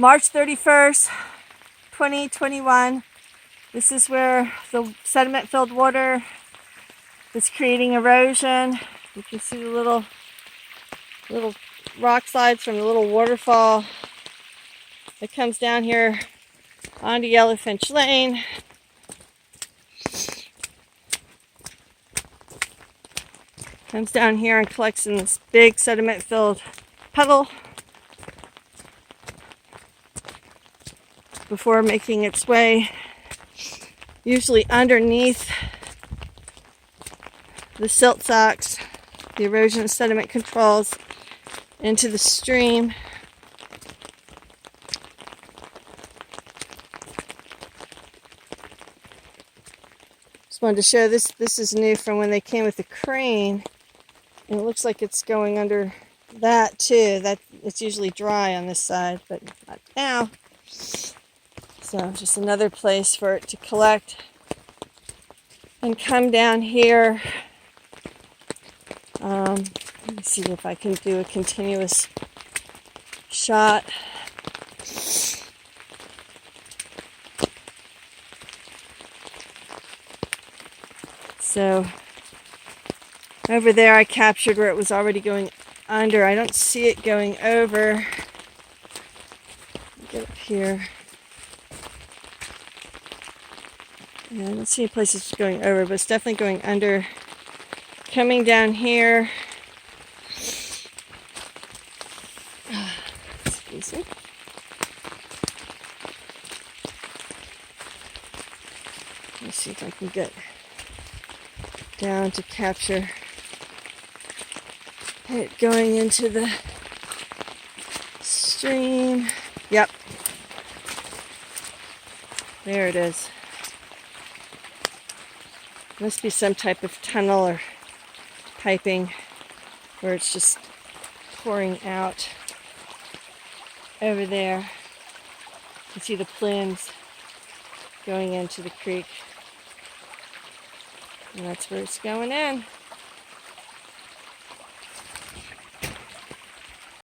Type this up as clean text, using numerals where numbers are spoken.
March 31st, 2021. This is where the sediment-filled water is creating erosion. You can see the little rock slides from the little waterfall that comes down here onto Yellow Finch Lane. Comes down here and collects in this big sediment-filled puddle before making its way, usually underneath the silt socks, the erosion and sediment controls, into the stream. Just wanted to show this. This is new from when they came with the crane, and it looks like it's going under that too. That it's usually dry on this side, but not now. So just another place for it to collect and come down here. Let me see if I can do a continuous shot. So over there I captured where it was already going under. I don't see it going over. Get up here. Yeah, I don't see any places it's going over, but it's definitely going under. Coming down here. Excuse me. Let me see if I can get down to capture it going into the stream. Yep. There it is. Must be some type of tunnel or piping where it's just pouring out over there. You can see the plumes going into the creek. And that's where it's going in.